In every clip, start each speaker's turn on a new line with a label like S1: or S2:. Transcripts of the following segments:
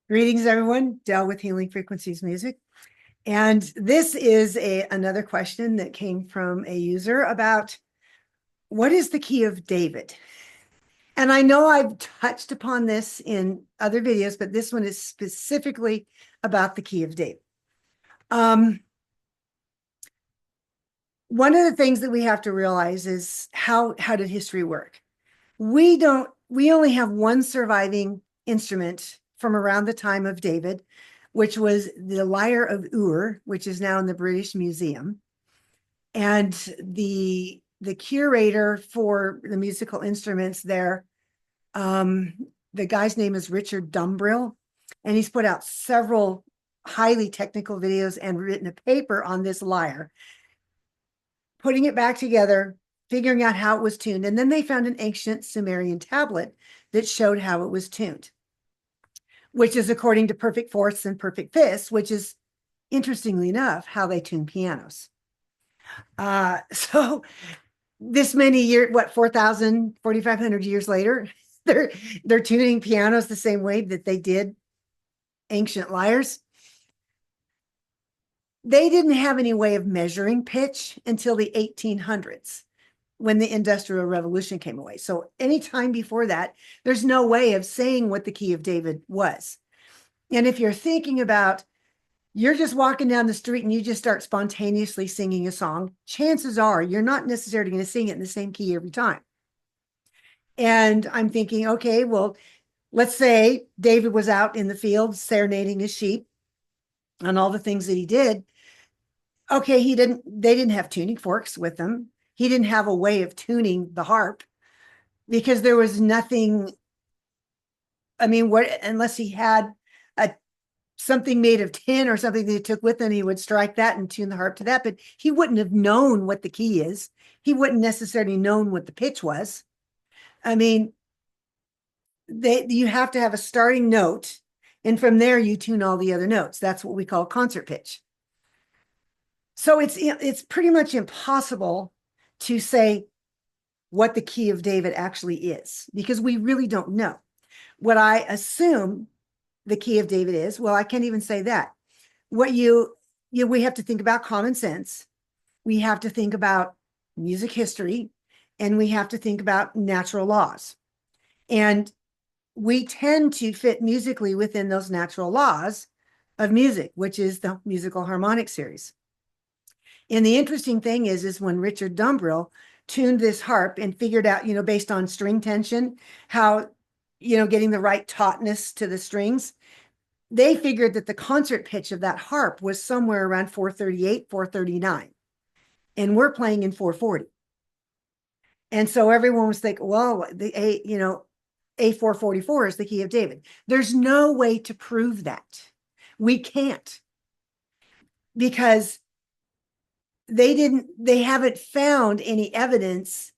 S1: Greetings, everyone. Del with Healing Frequencies Music. And this is another question that came from a user about what is the key of David? And I know I've touched upon this in other videos, but this one is specifically about the key of David. One of the things that we have to realize is how did history work? We only have one surviving instrument from around the time of David, which was the lyre of Ur, which is now in the British Museum. And the curator for the musical instruments there, the guy's name is Richard Dumbrill, and he's put out several highly technical videos and written a paper on this lyre, putting it back together, figuring out how it was tuned. And then they found an ancient Sumerian tablet that showed how it was tuned, which is according to perfect fourths and perfect fifths, which is, interestingly enough, how they tune pianos. So this many years, 4,000, 4,500 years later, they're tuning pianos the same way that they did ancient lyres. They didn't have any way of measuring pitch until the 1800s, when the Industrial Revolution came away. So anytime before that, there's no way of saying what the key of David was. And if you're thinking about, you're just walking down the street and you just start spontaneously singing a song, chances are you're not necessarily going to sing it in the same key every time. And I'm thinking, okay, well, let's say David was out in the field serenading his sheep and all the things that he did. Okay, they didn't have tuning forks with them. He didn't have a way of tuning the harp because there was nothing. I mean, unless he had something made of tin or something that he took with him, he would strike that and tune the harp to that. But he wouldn't have known what the key is. He wouldn't necessarily known what the pitch was. I mean, you have to have a starting note, and from there you tune all the other notes. That's what we call concert pitch. So it's pretty much impossible to say what the key of David actually is, because we really don't know. What I assume the key of David is, well, I can't even say that. We have to think about common sense. We have to think about music history, and we have to think about natural laws. And we tend to fit musically within those natural laws of music, which is the musical harmonic series. And the interesting thing is when Richard Dumbrill tuned this harp and figured out, based on string tension, how, getting the right tautness to the strings, they figured that the concert pitch of that harp was somewhere around 438, 439. And we're playing in 440. And so everyone was like, well, A444 is the key of David. There's no way to prove that. We can't, because they haven't found any evidence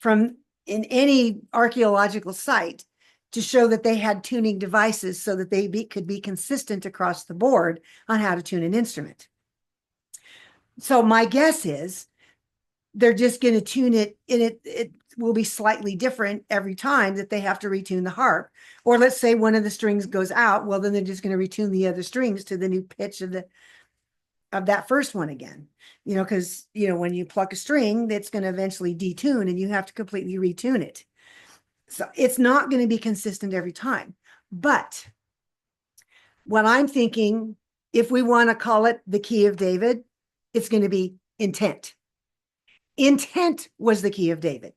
S1: in any archaeological site to show that they had tuning devices so that they could be consistent across the board on how to tune an instrument. So my guess is they're just going to tune it, and it will be slightly different every time that they have to retune the harp. Or let's say one of the strings goes out, well, then they're just going to retune the other strings to the new pitch of that first one again, because, when you pluck a string, that's going to eventually detune and you have to completely retune it. So it's not going to be consistent every time. But what I'm thinking, if we want to call it the key of David, it's going to be intent. Intent was the key of David.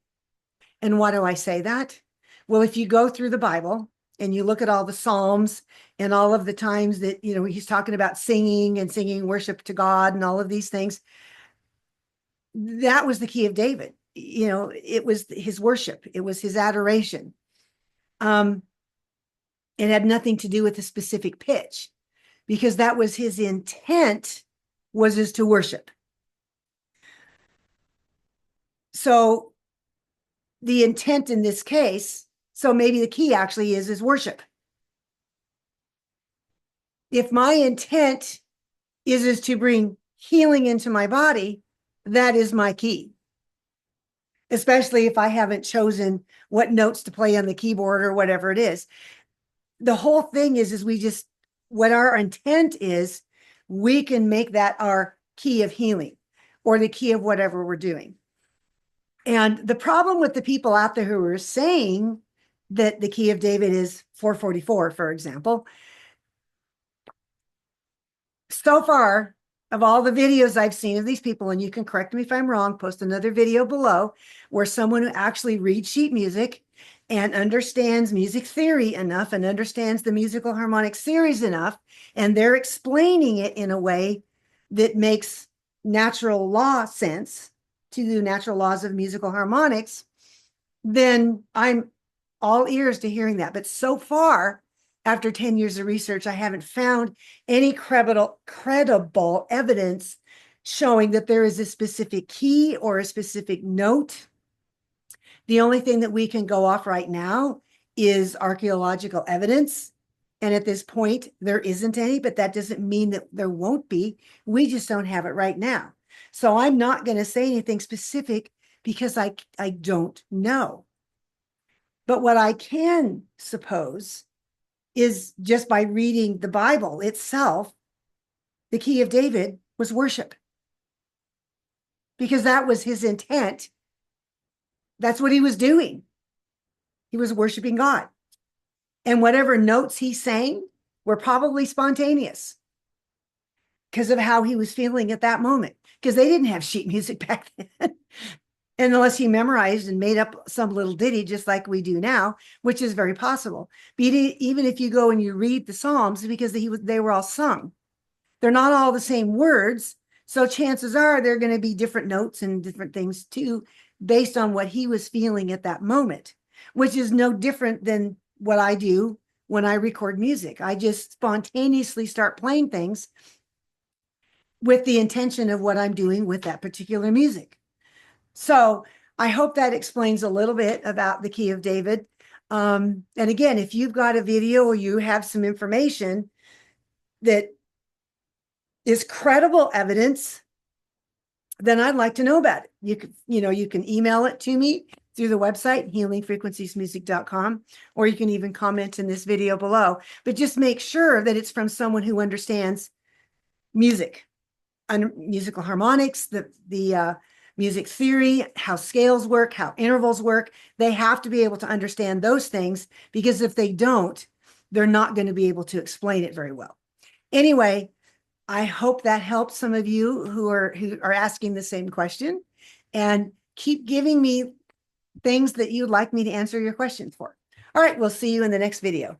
S1: And why do I say that? Well, if you go through the Bible and you look at all the Psalms and all of the times that, he's talking about singing worship to God and all of these things, that was the key of David. It was his worship. It was his adoration. It had nothing to do with a specific pitch, because that was his intent, was to worship. So the intent in this case, so maybe the key actually is worship. If my intent is to bring healing into my body, that is my key. Especially if I haven't chosen what notes to play on the keyboard or whatever it is. the whole thing is we just, what our intent is, we can make that our key of healing or the key of whatever we're doing. And the problem with the people out there who are saying that the key of David is 444, for example, so far of all the videos I've seen of these people, and you can correct me if I'm wrong, post another video below, where someone who actually reads sheet music and understands music theory enough and understands the musical harmonic series enough, and they're explaining it in a way that makes natural law sense to the natural laws of musical harmonics, then I'm all ears to hearing that. But so far, after 10 years of research, I haven't found any credible evidence showing that there is a specific key or a specific note. The only thing that we can go off right now is archaeological evidence. And at this point, there isn't any, but that doesn't mean that there won't be. We just don't have it right now. So I'm not going to say anything specific because I don't know. But what I can suppose is just by reading the Bible itself, the key of David was worship. Because that was his intent. That's what he was doing. He was worshiping God. And whatever notes he sang were probably spontaneous because of how he was feeling at that moment. Because they didn't have sheet music back then. And unless he memorized and made up some little ditty, just like we do now, which is very possible. But even if you go and you read the Psalms, because they were all sung, they're not all the same words. So chances are they're going to be different notes and different things too, based on what he was feeling at that moment, which is no different than what I do when I record music. I just spontaneously start playing things with the intention of what I'm doing with that particular music. So I hope that explains a little bit about the key of David. And again, if you've got a video or you have some information that is credible evidence, then I'd like to know about it. You can email it to me through the website, healingfrequenciesmusic.com, or you can even comment in this video below. But just make sure that it's from someone who understands music, musical harmonics, the music theory, how scales work, how intervals work. They have to be able to understand those things, because if they don't, they're not going to be able to explain it very well. Anyway, I hope that helps some of you who are asking the same question, and keep giving me things that you'd like me to answer your questions for. All right, we'll see you in the next video.